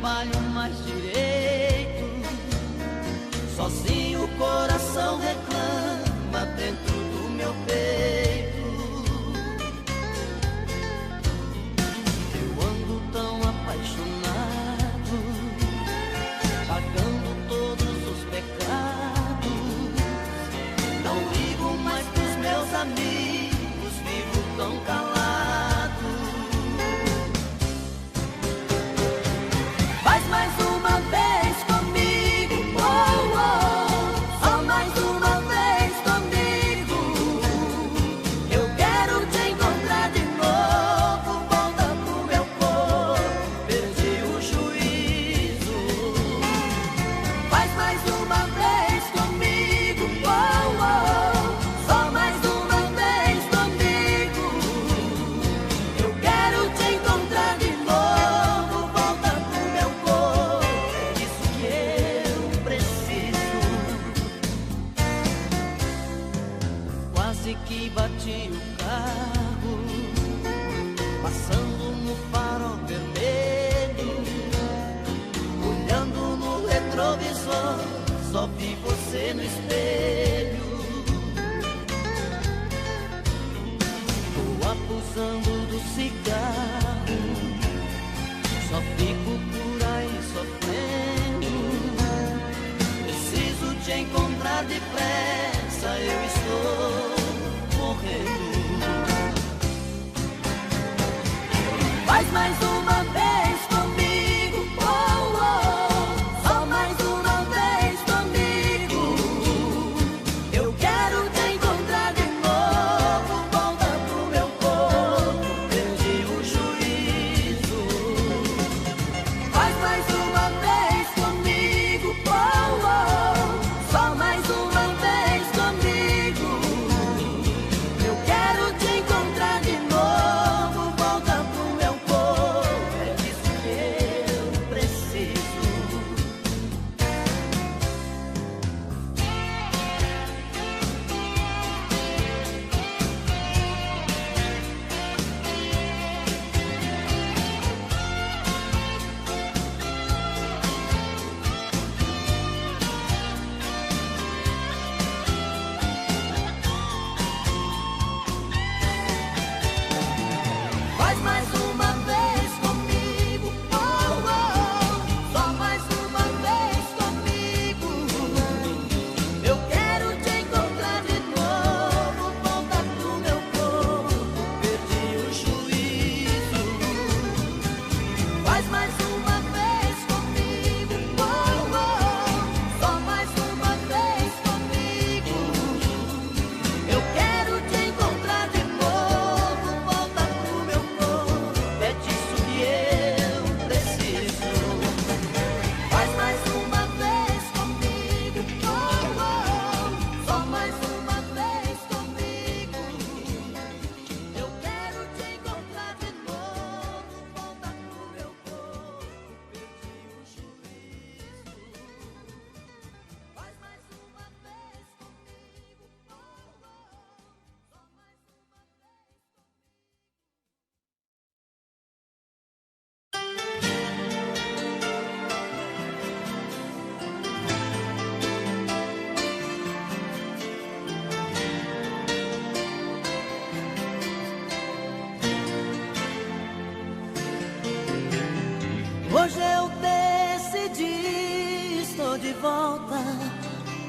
trabalho mais direito. Sozinho o coração reclama dentro do meu peito. Eu ando tão apaixonado, pagando todos os pecados. Não ligo mais pros meus amigos, vivo tão calado. Faz mais uma vez comigo, oh, oh. Só mais uma vez comigo. Eu quero te encontrar de novo. Volta pro meu corpo, perdi o juízo. Faz mais uma vez comigo, oh, oh. Só mais uma vez comigo. Eu quero te encontrar de novo. Volta pro meu corpo, é isso que eu preciso. Quase que bati o carro, passando no farol vermelho. Olhando no retrovisor, só vi você no espelho. Tô abusando do cigarro, só fico por aí sofrendo. Preciso te encontrar depressa, eu estou morrendo. Faz mais uma vez comigo, oh, oh. Só mais uma vez comigo. Eu quero te encontrar de novo. Volta pro meu corpo, perdi o juízo. Faz mais uma vez comigo, oh, oh. Só mais uma vez comigo. Eu quero te encontrar de novo. Volta pro meu corpo, é disso que eu preciso. Faz mais uma vez comigo, oh, oh. Só mais uma vez comigo. Eu quero te encontrar de novo. Volta pro meu corpo, perdi o juízo. Faz mais uma vez comigo, oh, oh. Só mais uma vez comigo. Eu quero te encontrar de novo. Volta pro meu corpo, é disso que eu preciso. Faz mais uma vez comigo, oh, oh. Só mais uma vez comigo. Eu quero te encontrar de novo. Volta pro meu corpo, perdi o juízo. Faz mais uma vez comigo, oh, oh. Só mais uma Hoje eu decidi, estou de volta.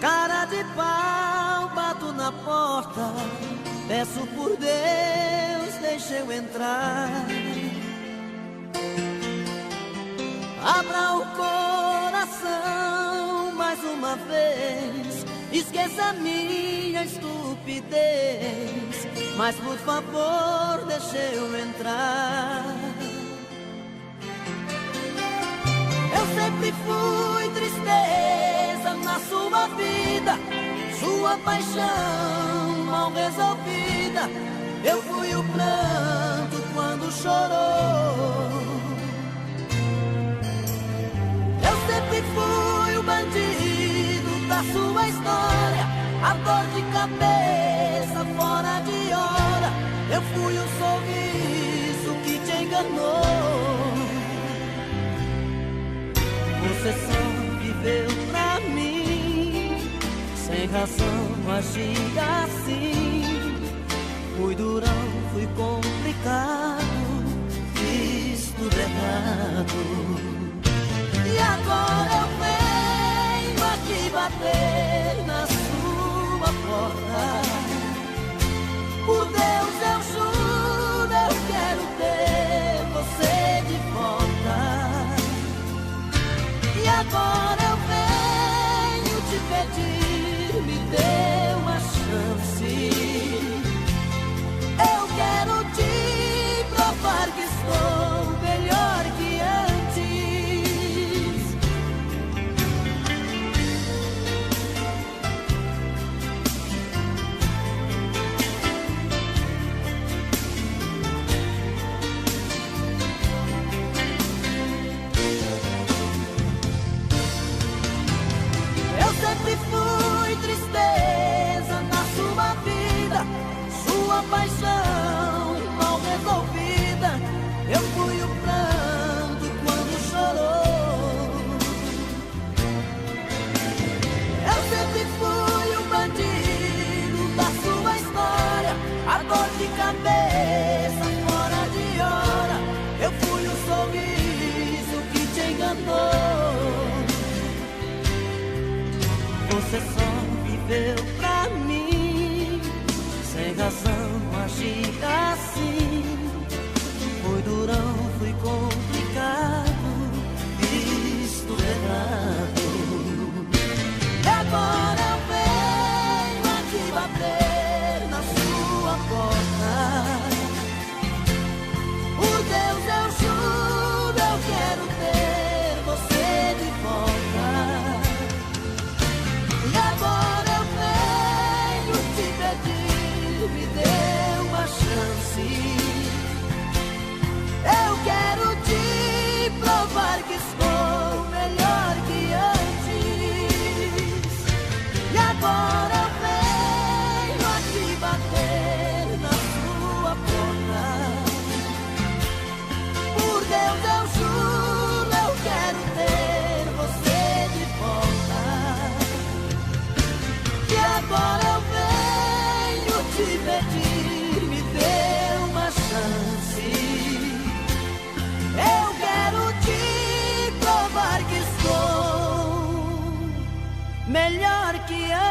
Cara de pau, bato na porta. Peço por Deus, deixa eu entrar. Abra o coração mais uma vez. Esqueça minha estupidez, mas por favor, deixa eu entrar. Eu sempre fui tristeza na sua vida, sua paixão mal resolvida. Eu fui o pranto quando chorou. Eu sempre fui o bandido da sua história, a dor de cabeça fora de hora. Eu fui o sorriso que te enganou. Você só viveu pra mim, sem razão agia assim. Fui durão, fui complicado, fiz tudo errado. E agora eu venho aqui bater na sua porta. Por Deus eu juro, eu quero ter você de volta. E agora eu venho te pedir, me dê uma chance. Eu quero te provar que estou melhor que antes. Eu sempre fui tristeza na sua vida, sua paixão mal resolvida. Eu fui o pranto quando chorou. Eu sempre fui o bandido da sua história, a dor de cabeça fora de hora. Eu fui o sorriso que te enganou. Você só viveu pra mim, sem razão agir assim. Fui durão, fui complicado, fiz tudo errado. E agora eu venho aqui bater na sua porta. Por Deus eu juro, eu quero ter você de volta. E agora eu venho te pedir, me dê uma chance. Eu quero te provar que estou melhor que antes. E agora eu venho aqui bater na sua porta. Por Deus eu juro, eu quero ter você de volta. E agora eu venho te pedir, me dê uma chance. Eu quero te provar que estou melhor que antes.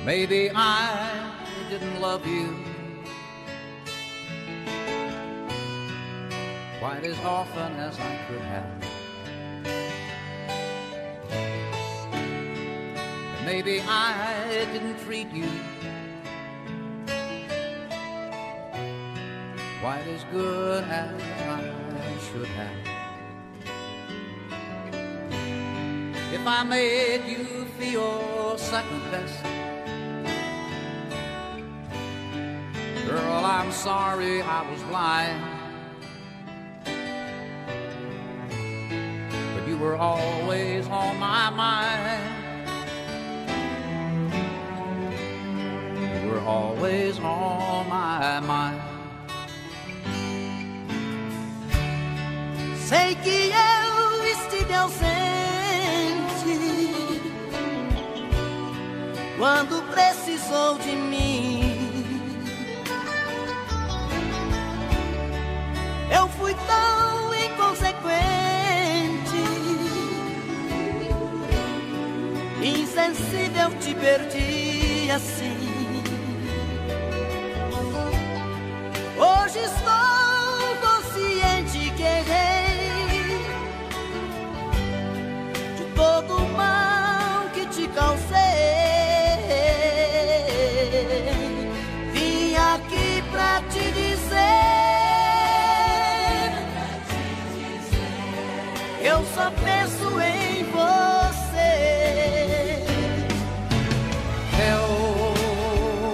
Maybe I didn't love you quite as often as I could have. Maybe I didn't treat you quite as good as I should have. If I made you feel second best, girl, I'm sorry I was blind. But you were always on my mind. You were always on my mind. Sei que eu estive ausente quando precisou de mim. Eu fui tão inconsequente, insensível, te perdi assim. Hoje estou consciente que errei de todo o mal que te causei. Vim aqui pra te dizer, eu só penso em você. Tell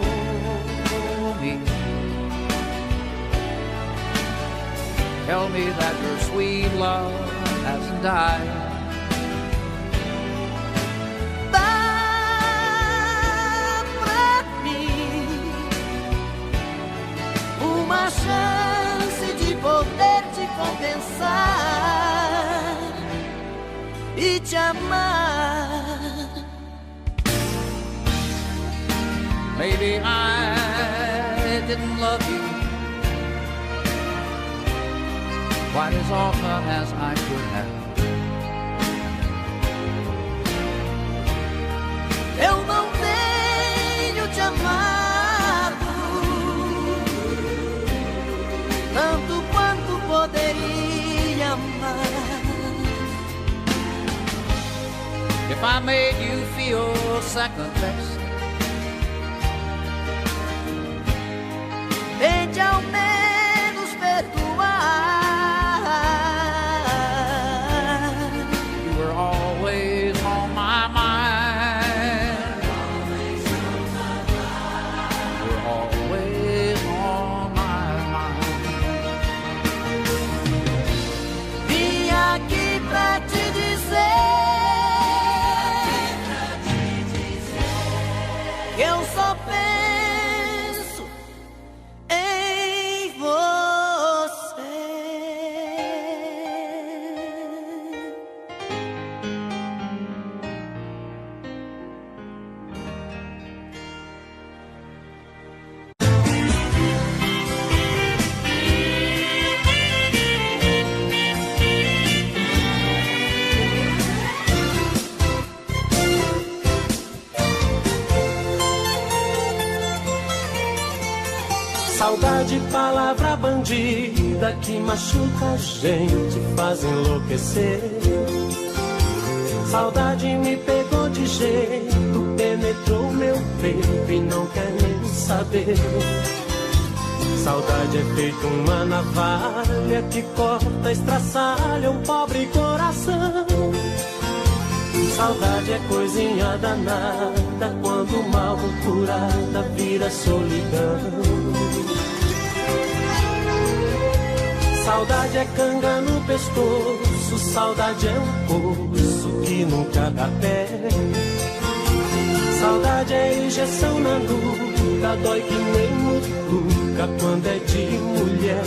Tell me that your sweet love hasn't died. Dá pra mim uma chance de poder te compensar e te amar. Maybe I didn't love you quite as often as I could have. Eu não tenho te amado tanto quanto poderia amar. If I made you feel second best, tente ao menos perdoar. you were always on my mind. You were always on my mind. Vim aqui pra te dizer que eu só penso em você. Saudade, palavra bandida que machuca a gente, faz enlouquecer. Saudade me pegou de jeito, penetrou meu peito e não quer nem saber. Saudade é feito uma navalha que corta, estraçalha um pobre coração. Saudade é coisinha danada, quando mal curada vira solidão. Saudade é canga no pescoço, saudade é um poço que nunca dá pé. Saudade é injeção na nuca, dói que nem mutuca quando é de mulher.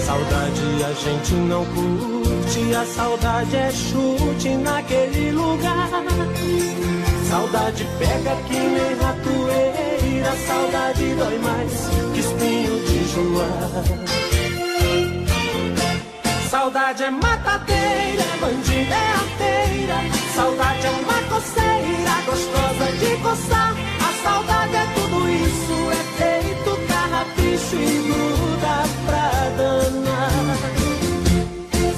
Saudade a gente não curte, a saudade é chute naquele lugar. Saudade pega que nem ratoeira, saudade dói mais que espinho de joar. Saudade é matadeira, é bandida, é arteira. Saudade é uma coceira, gostosa de coçar. A saudade é tudo isso, é feito carrapicho e gruda pra danar.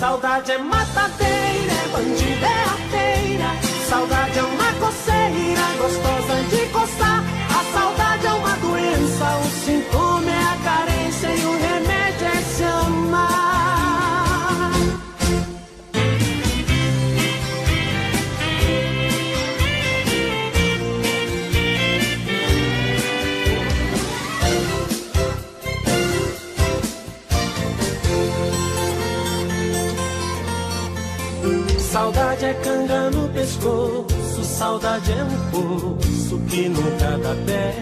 Saudade é matadeira, é bandida, é arteira. Saudade é uma coceira, gostosa de coçar. A saudade é uma doença, o sintoma é a carência e o remédio é se amar. Saudade é canga no pescoço, saudade é um poço que nunca dá pé.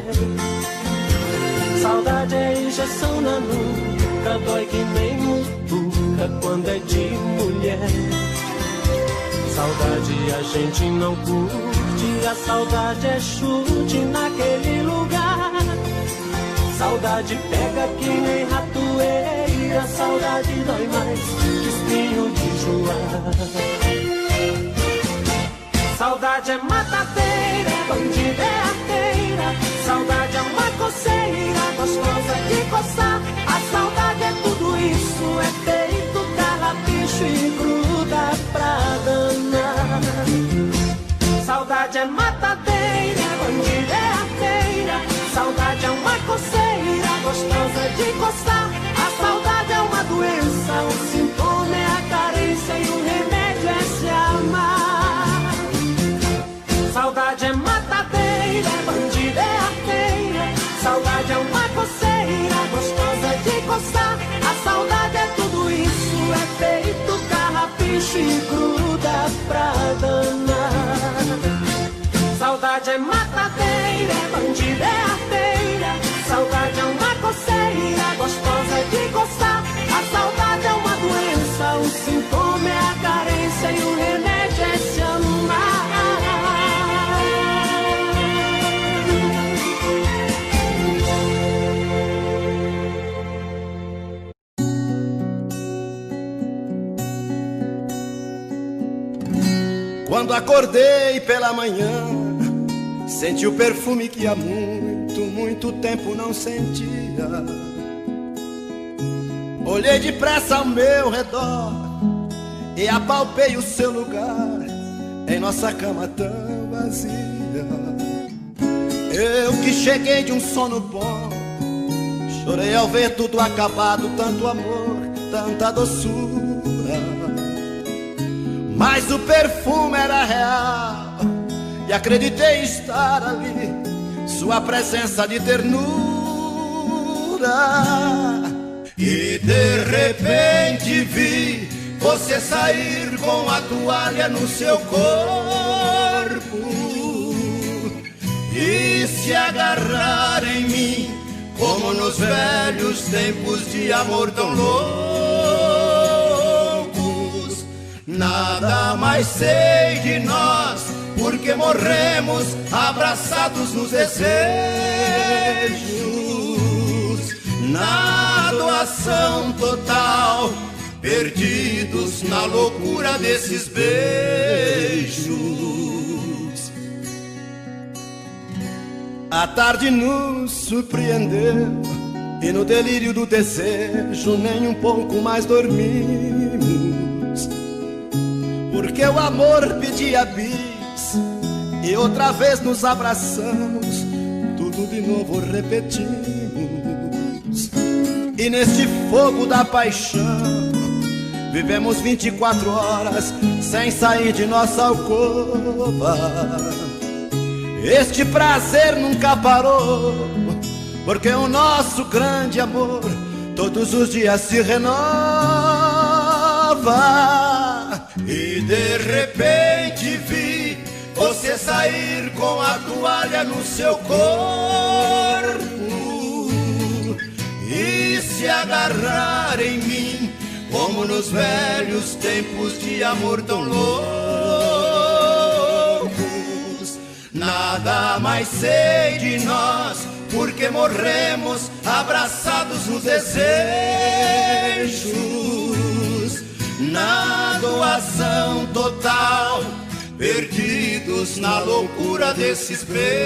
Saudade é injeção na nuca, dói que nem mutuca quando é de mulher. Saudade a gente não curte, a saudade é chute naquele lugar. Saudade pega que nem ratoeira, saudade dói mais que espinho de joar. Saudade é matadeira, é bandida, é arteira. Saudade é uma coceira, gostosa de coçar. A saudade é tudo isso, é feito carrapicho e gruda pra danar. Saudade é matadeira, é bandida, é arteira. Saudade é uma coceira, gostosa de coçar. A saudade é uma doença, o sintoma é a carência e o remédio é se amar. Saudade é matadeira, é bandida, é arteira. Saudade é uma coceira, gostosa de coçar. A saudade bicho e gruda pra danar. Saudade é matadeira, é bandida, é arteira. Saudade é uma coceira, gostosa de coçar. A saudade é uma doença, o sintoma é a carência e o remédio é se amar. Quando acordei pela manhã, senti o perfume que há muito tempo não sentia. Olhei depressa ao meu redor e apalpei o seu lugar em nossa cama tão vazia. Eu que cheguei de um sono bom, chorei ao ver tudo acabado, tanto amor, tanta doçura. Mas o perfume era real e acreditei estar ali, sua presença de ternura. E de repente vi você sair com a toalha no seu corpo e se agarrar em mim, como nos velhos tempos de amor tão loucos. Nada mais sei de nós, porque morremos abraçados nos desejos, na doação total, perdidos na loucura desses beijos. A tarde nos surpreendeu e no delírio do desejo nem um pouco mais dormimos, porque o amor pedia bis e outra vez nos abraçamos, tudo de novo repetimos. E neste fogo da paixão vivemos 24 horas sem sair de nossa alcova. Este prazer nunca parou, porque o nosso grande amor todos os dias se renova. E de repente vi você sair com a toalha no seu corpo e se agarrar em mim, como nos velhos tempos de amor tão loucos. Nada mais sei de nós, porque morremos abraçados nos desejos, na doação total, perdidos na loucura desses beijos.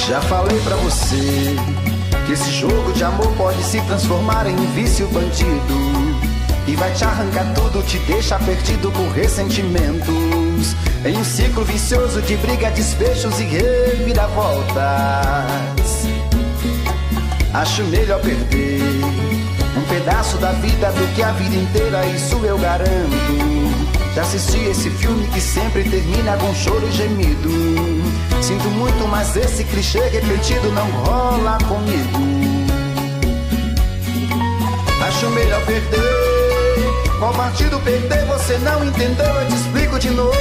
Já falei pra você que esse jogo de amor pode se transformar em vício bandido e vai te arrancar tudo, te deixar perdido por ressentimentos, em um ciclo vicioso de briga, despechos e reviravoltas. Acho melhor perder um pedaço da vida do que a vida inteira, isso eu garanto. Já assisti esse filme que sempre termina com choro e gemido. Sinto muito, mas esse clichê repetido não rola comigo. Acho melhor perder. Qual partido perder? Você não entendeu, eu te explico de novo.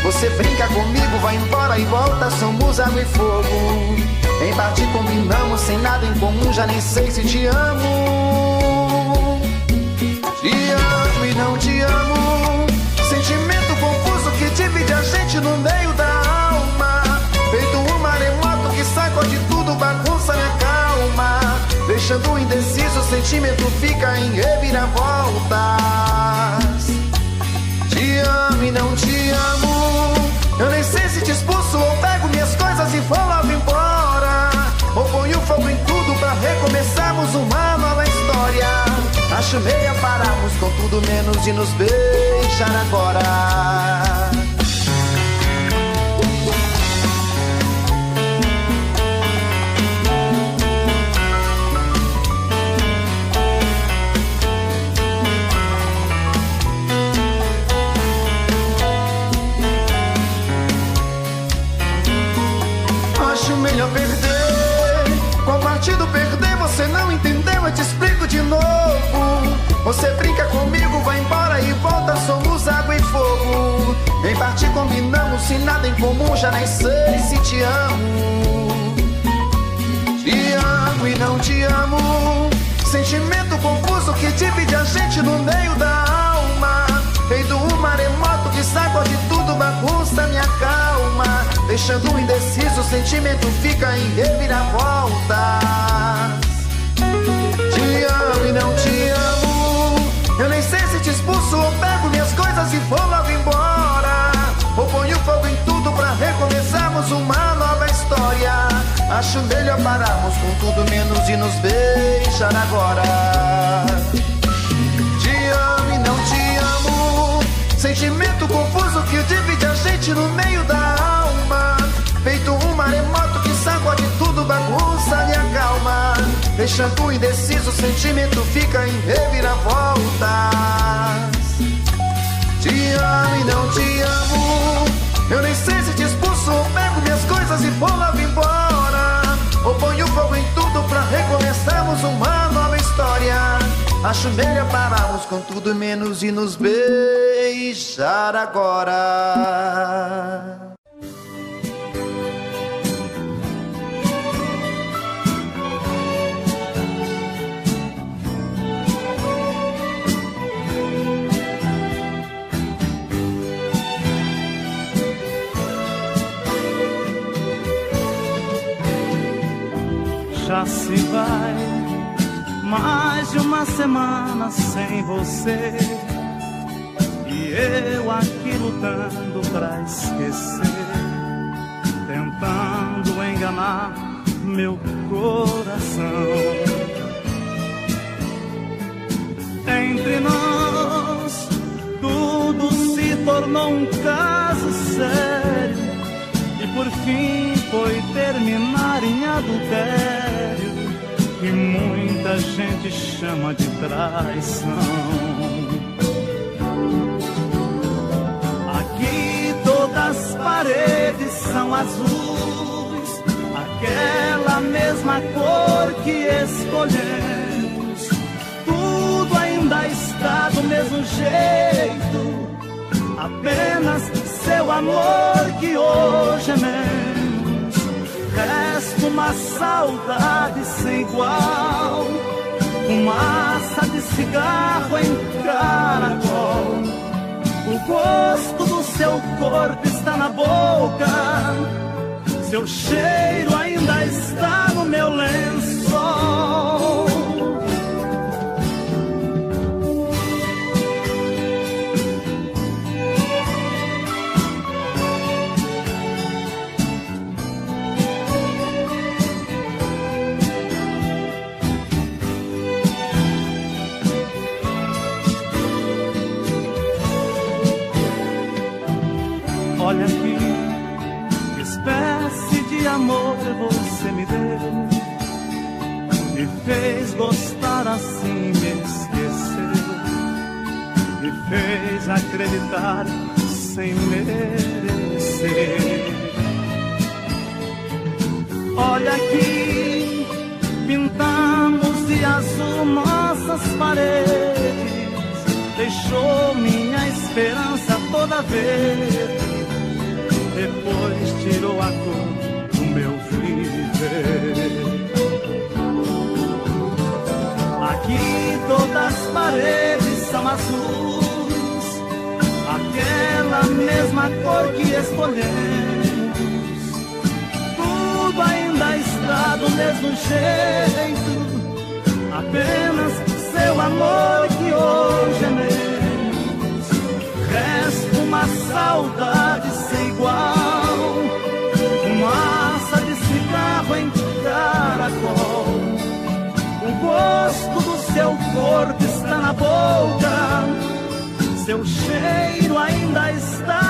Você brinca comigo, vai embora e volta, somos água e fogo. Em partir combinamos, sem nada em comum, já nem sei se te amo. Te amo e não te amo, sentimento confuso que divide a gente no meio da alma. Feito um maremoto que sacode tudo, bagunça minha calma. Deixando indeciso, o sentimento fica em reviravoltas. Te amo e não te amo, eu nem sei se te expulso ou pego minhas coisas e vou logo embora, ou ponho fogo em tudo pra recomeçarmos uma nova história. Acho meio pararmos com tudo menos de nos beijar agora. Acho melhor perder. Qual partido perder? Você não entendeu, eu te explico de novo. Você brinca comigo, vai embora e volta, somos água e fogo. Em parte combinamos, se nada em comum, já nem sei se te amo. Te amo e não te amo. Sentimento confuso que divide a gente no meio da alma. Feito um maremoto que sacode tudo, bagunça minha calma. Deixando indeciso, o sentimento fica em reviravoltas. Te amo e não te amo. Eu nem sei se te expulso ou pego minhas coisas e vou logo embora. Ou ponho fogo em tudo pra recomeçarmos uma nova história. Acho melhor pararmos com tudo menos de nos beijar agora. Te amo e não te amo. Sentimento confuso que divide a gente no meio da alma. Feito um maremoto que sacode tudo, bagunça minha calma. Deixando indeciso, o sentimento fica em reviravoltas. Te amo e não te amo. Eu nem sei se te expulso ou pego minhas coisas e vou logo embora. Ou ponho fogo em tudo pra recomeçarmos uma nova história. Acho melhor pararmos com tudo menos de nos beijar agora. Já se vai mais de uma semana sem você, e eu aqui lutando pra esquecer, tentando enganar meu coração. Entre nós tudo se tornou um caso sério, e por fim foi terminar em adultério, que muita gente chama de traição. Aqui todas as paredes são azuis, aquela mesma cor que escolhemos. Tudo ainda está do mesmo jeito, apenas seu amor que hoje é menos. Resta uma saudade sem igual, fumaça de cigarro em caracol. O gosto do seu corpo está na boca, seu cheiro ainda está no meu lençol. Olha aqui, que espécie de amor você me deu, me fez gostar assim, me esqueceu, me fez acreditar sem merecer. Olha aqui, pintamos de azul nossas paredes, deixou minha esperança toda verde, depois tirou a cor do meu viver. Aqui todas as paredes são azuis, aquela mesma cor que escolhemos. Tudo ainda está do mesmo jeito, apenas seu amor que hoje é menos. Resta uma saudade sem igual, fumaça de cigarro em caracol. O gosto do seu corpo está boca, seu cheiro ainda está